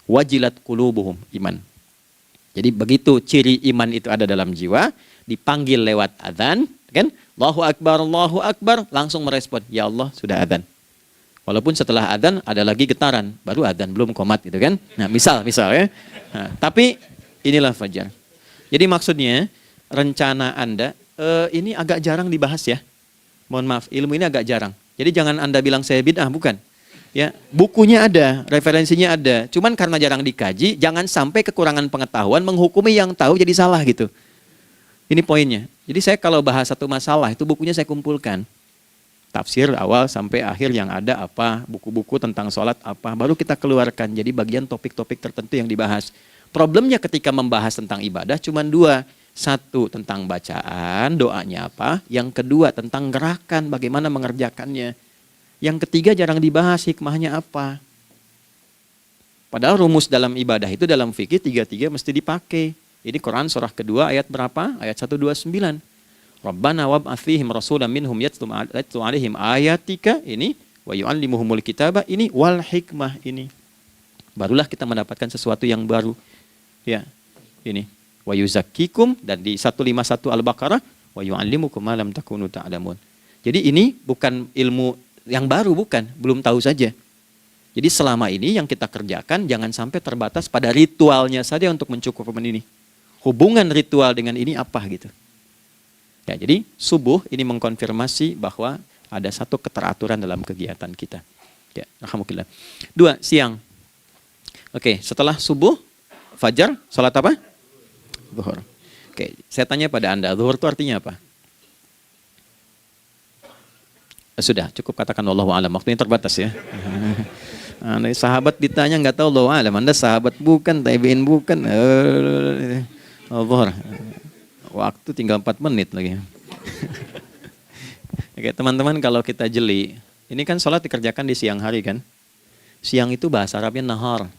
Wajilat qulubuhum iman. Jadi begitu ciri iman itu ada dalam jiwa, dipanggil lewat adzan, kan? Allahu Akbar, langsung merespon, ya Allah sudah adzan. Walaupun setelah adzan ada lagi getaran, baru adzan belum qomat gitu kan. Nah, misal ya. Nah, tapi inilah fajar. Jadi maksudnya rencana Anda ini agak jarang dibahas ya. Mohon maaf, ilmu ini agak jarang. Jadi jangan Anda bilang saya bid'ah, bukan. Ya, bukunya ada, referensinya ada. Cuman karena jarang dikaji, jangan sampai kekurangan pengetahuan menghukumi yang tahu jadi salah gitu. Ini poinnya. Jadi saya kalau bahas satu masalah itu bukunya saya kumpulkan. Tafsir awal sampai akhir yang ada apa, buku-buku tentang sholat apa, baru kita keluarkan. Jadi bagian topik-topik tertentu yang dibahas. Problemnya ketika membahas tentang ibadah cuma dua. Satu tentang bacaan, doanya apa. Yang kedua tentang gerakan, bagaimana mengerjakannya. Yang ketiga jarang dibahas, hikmahnya apa. Padahal rumus dalam ibadah itu dalam fikih tiga-tiga mesti dipakai. Ini Quran surah kedua ayat berapa? Ayat 129. Rabbana wab'ats fihim rasulan minhum yatlu 'alaihim ayatika ini wa yu'allimuhumul kitaba ini wal hikmah ini. Barulah kita mendapatkan sesuatu yang baru. Ya. Ini wa yuzakkikum dan di 151 Al-Baqarah wa yu'allimukum ma lam takunu ta'lamun. Jadi ini bukan ilmu yang baru, bukan, belum tahu saja. Jadi selama ini yang kita kerjakan jangan sampai terbatas pada ritualnya saja untuk mencukupkan ini. Hubungan ritual dengan ini apa gitu. Ya, jadi subuh ini mengkonfirmasi bahwa ada satu keteraturan dalam kegiatan kita. Ya, alhamdulillah. 2, siang. Oke, setelah subuh, fajar, salat apa? Zuhur. Oke, saya tanya pada Anda, zuhur itu artinya apa? Sudah, cukup katakan wallahu a'lam. Waktunya terbatas ya. Anda sahabat ditanya nggak tahu wallahu a'lam. Anda sahabat bukan, tabi'in bukan. Zuhur. Waktu tinggal 4 menit lagi. Oke, teman-teman kalau kita jeli, ini kan sholat dikerjakan di siang hari kan? Siang itu bahasa Arabnya nahar.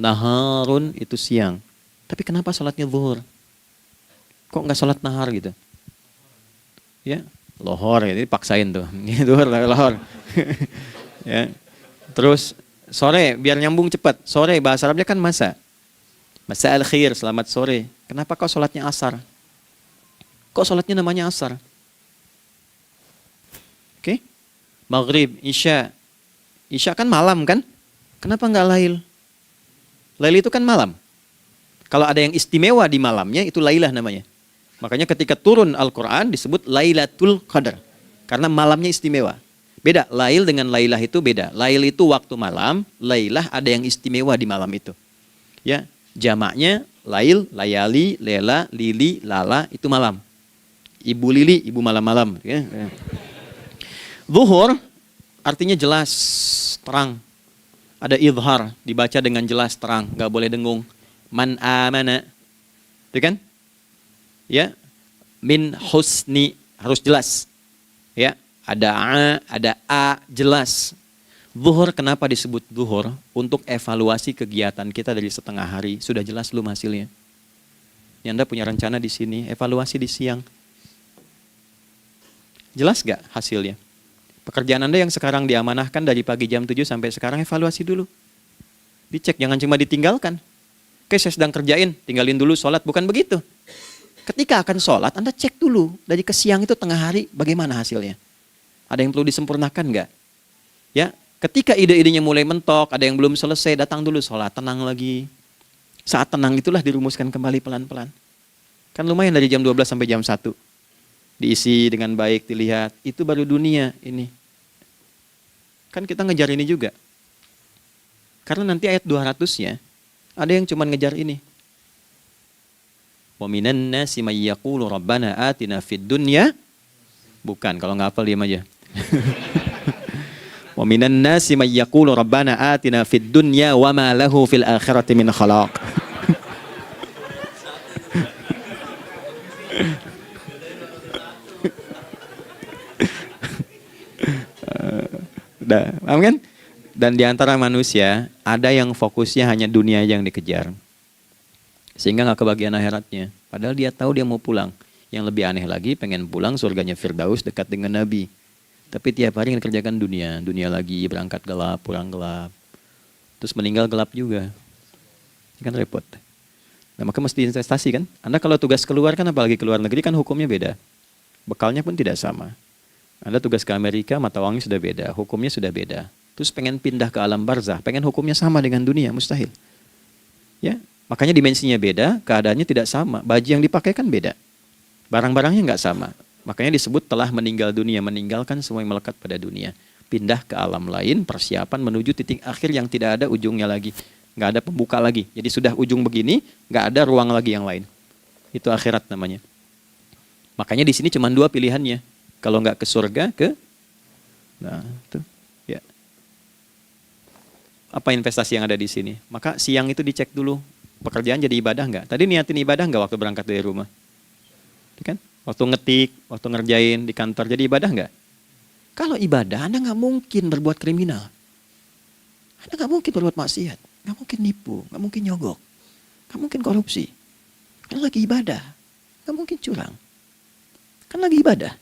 Naharun itu siang. Tapi kenapa sholatnya zuhur? Kok nggak sholat nahar gitu? Ya, lohor, jadi paksain tuh. Zuhur, lohor. Ya. Terus sore, biar nyambung cepat. Sore, bahasa Arabnya kan masa. Masa al-khir, selamat sore. Kenapa kok sholatnya asar? Kok sholatnya namanya asar? Oke. Maghrib, isya. Isya kan malam kan? Kenapa nggak lail? Lail itu kan malam. Kalau ada yang istimewa di malamnya, itu lailah namanya. Makanya ketika turun Al-Quran disebut Lailatul Qadar. Karena malamnya istimewa. Beda, lail dengan lailah itu beda. Lail itu waktu malam, lailah ada yang istimewa di malam itu. Ya. Jamaknya lail, layali, lela, lili, lala, itu malam. Ibu lili, ibu malam-malam. Ya. Zuhur artinya jelas, terang. Ada idhar, dibaca dengan jelas, terang. Gak boleh dengung. Man amana. Itu kan? Ya. Min husni, harus jelas. Ya. Ada a, jelas. Zuhur kenapa disebut zuhur? Untuk evaluasi kegiatan kita dari setengah hari. Sudah jelas belum hasilnya? Ini Anda punya rencana di sini, evaluasi di siang. Jelas gak hasilnya? Pekerjaan Anda yang sekarang diamanahkan dari pagi jam 7 sampai sekarang, evaluasi dulu. Dicek, jangan cuma ditinggalkan. Oke, saya sedang kerjain, tinggalin dulu sholat. Bukan begitu. Ketika akan sholat, Anda cek dulu. Dari ke siang itu tengah hari, bagaimana hasilnya? Ada yang perlu disempurnakan gak? Ya. Ketika ide-idenya mulai mentok, ada yang belum selesai, datang dulu sholat, tenang lagi. Saat tenang itulah dirumuskan kembali pelan-pelan. Kan lumayan dari jam 12 sampai jam 1. Diisi dengan baik, dilihat. Itu baru dunia ini. Kan kita ngejar ini juga. Karena nanti ayat 200-nya, ada yang cuma ngejar ini. Wa minan nasi may yaqulu rabbana atina fid dunya. Bukan, kalau nggak hafal diam aja. Wa minan nasi may yaqulu rabbana atina fid dunya wa ma lahu fil akhirati min khalaq. Nah, paham kan? Dan di antara manusia ada yang fokusnya hanya dunia yang dikejar, sehingga nggak kebagian akhiratnya. Padahal dia tahu dia mau pulang. Yang lebih aneh lagi, pengen pulang surganya Firdaus dekat dengan Nabi. Tapi tiap hari kerjakan dunia, dunia lagi, berangkat gelap, pulang gelap, terus meninggal gelap juga. Ini kan repot. Nah, maka mesti investasi kan. Anda kalau tugas keluar kan, apalagi keluar negeri kan hukumnya beda. Bekalnya pun tidak sama. Anda tugas ke Amerika, mata uangnya sudah beda, hukumnya sudah beda. Terus pengen pindah ke alam barzah, pengen hukumnya sama dengan dunia, mustahil. Ya, makanya dimensinya beda, keadaannya tidak sama. Baju yang dipakai kan beda. Barang-barangnya nggak sama. Makanya disebut telah meninggal dunia, meninggalkan semua yang melekat pada dunia. Pindah ke alam lain, persiapan menuju titik akhir yang tidak ada ujungnya lagi. Nggak ada pembuka lagi. Jadi sudah ujung begini, nggak ada ruang lagi yang lain. Itu akhirat namanya. Makanya di sini cuma dua pilihannya. Kalau nggak ke surga, nah itu. Ya. Apa investasi yang ada di sini? Maka siang itu dicek dulu. Pekerjaan jadi ibadah nggak? Tadi niatin ibadah nggak waktu berangkat dari rumah? Kan? Waktu ngetik, waktu ngerjain di kantor, jadi ibadah nggak? Kalau ibadah, Anda nggak mungkin berbuat kriminal. Anda nggak mungkin berbuat maksiat. Nggak mungkin nipu, nggak mungkin nyogok. Nggak mungkin korupsi. Kan lagi ibadah. Nggak mungkin curang. Kan lagi ibadah.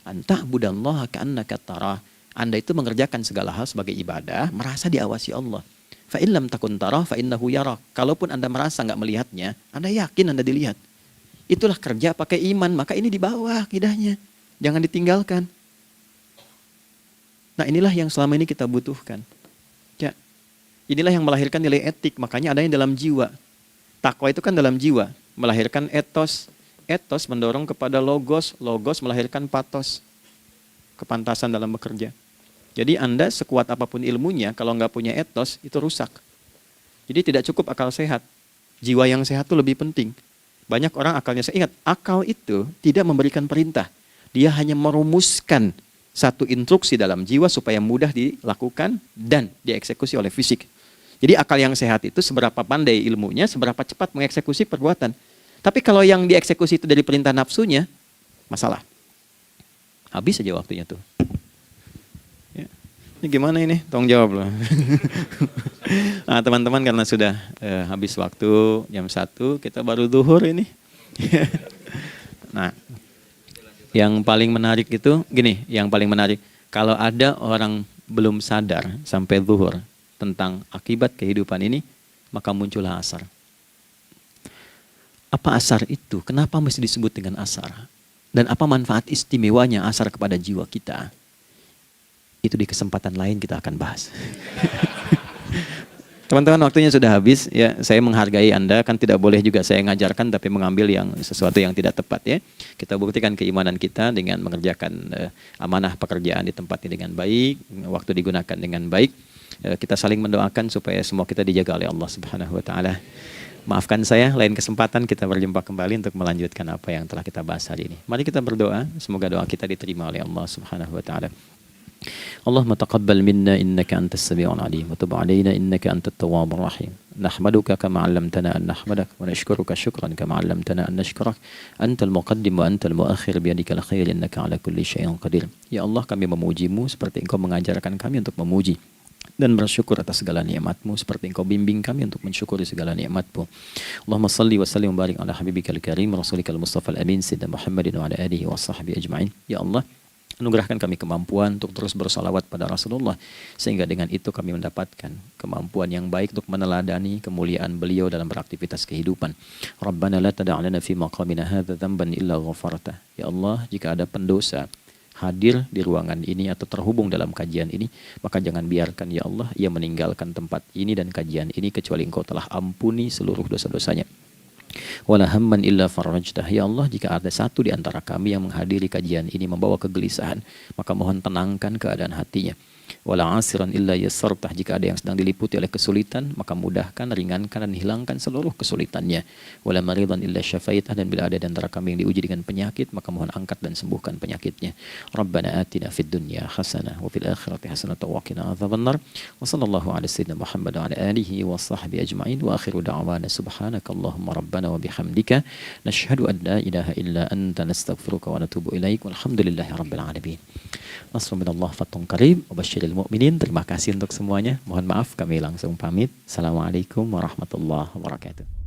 Anta budallaha ka'annaka tarah. Anda itu mengerjakan segala hal sebagai ibadah, merasa diawasi Allah. Fa in lam takun tarah fa innahu yarak. Kalaupun Anda merasa nggak melihatnya, Anda yakin Anda dilihat. Itulah kerja pakai iman, maka ini di bawah akidahnya. Jangan ditinggalkan. Nah, inilah yang selama ini kita butuhkan. Ya. Inilah yang melahirkan nilai etik, makanya adanya dalam jiwa. Takwa itu kan dalam jiwa, melahirkan etos. Etos mendorong kepada logos, logos melahirkan patos. Kepantasan dalam bekerja. Jadi Anda sekuat apapun ilmunya, kalau nggak punya etos, itu rusak. Jadi tidak cukup akal sehat. Jiwa yang sehat itu lebih penting. Banyak orang akalnya, saya ingat, akal itu tidak memberikan perintah. Dia hanya merumuskan satu instruksi dalam jiwa supaya mudah dilakukan dan dieksekusi oleh fisik. Jadi akal yang sehat itu seberapa pandai ilmunya, seberapa cepat mengeksekusi perbuatan. Tapi kalau yang dieksekusi itu dari perintah nafsunya, masalah. Habis saja waktunya tuh. Ya. Ini gimana ini? Tolong jawab loh. Nah, teman-teman karena sudah habis waktu jam 1, kita baru zuhur ini. Nah, yang paling menarik itu gini, yang paling menarik kalau ada orang belum sadar sampai zuhur tentang akibat kehidupan ini, maka muncullah asar. Apa asar itu? Kenapa mesti disebut dengan asar? Dan apa manfaat istimewanya asar kepada jiwa kita? Itu di kesempatan lain kita akan bahas. Teman-teman, waktunya sudah habis ya. Saya menghargai Anda, kan tidak boleh juga saya ngajarkan tapi mengambil yang sesuatu yang tidak tepat ya. Kita buktikan keimanan kita dengan mengerjakan amanah pekerjaan di tempat ini dengan baik, waktu digunakan dengan baik. Kita saling mendoakan supaya semua kita dijaga oleh Allah Subhanahu wa taala. Maafkan saya, lain kesempatan kita berjumpa kembali untuk melanjutkan apa yang telah kita bahas hari ini. Mari kita berdoa, semoga doa kita diterima oleh Allah Subhanahu wa taala. اللهم تقبل منا إنك أنت السميع العليم وتب علينا إنك أنت التواب الرحيم نحمدك كما علمتنا أن نحمدك ونشكرك شكرا كما علمتنا أن نشكرك أنت المقدم وأنت المؤخر بيدك الخير إنك على كل شيء قدير. Ya Allah, kami memujimu seperti Engkau mengajarkan kami untuk memuji dan bersyukur atas segala nikmat-Mu seperti Engkau bimbing kami untuk mensyukuri segala nikmat-Mu. Allahumma salli wa sallim wa barik ala habibikal karim rasulikal mustafa al-amin sayyidina Muhammadin wa ala alihi wa sahbihi ajma'in. Ya Allah, anugerahkan kami kemampuan untuk terus bersalawat pada Rasulullah, sehingga dengan itu kami mendapatkan kemampuan yang baik untuk meneladani kemuliaan beliau dalam beraktivitas kehidupan. Rabbana la tada' lana fi maqamina hadza dhanban illa ghafartah. Ya Allah, jika ada pendosa hadir di ruangan ini atau terhubung dalam kajian ini, maka jangan biarkan ya Allah ia meninggalkan tempat ini dan kajian ini kecuali Engkau telah ampuni seluruh dosa-dosanya. Wala hamman illa farajtah. Ya Allah, jika ada satu di antara kami yang menghadiri kajian ini membawa kegelisahan, maka mohon tenangkan keadaan hatinya. Wala asiran illa yassartah. Jika ada yang sedang diliputi oleh kesulitan, maka mudahkan, ringankan dan hilangkan seluruh kesulitannya. Wala maridan illa syafaitah. Dan bila ada di antara kami yang diuji dengan penyakit, maka mohon angkat dan sembuhkan penyakitnya. Rabbana atina fid dunya hasanah wa fil akhirati hasanah wa qina adzabannar. Wa sallallahu ala sayyidina Muhammad wa ala alihi wa sahbihi ajma'in. Wa akhiru da'wana subhanakallahumma rabbana wa bihamdika nashhadu an la ilaha illa anta nastaghfiruka wa natubu ilaik. Walhamdulillahi rabbil alamin. Nasrun minallah, fathun qarib, wa basyir basyiril mu'minin. Terima kasih untuk semuanya. Mohon maaf kami langsung pamit. Assalamualaikum warahmatullahi wabarakatuh.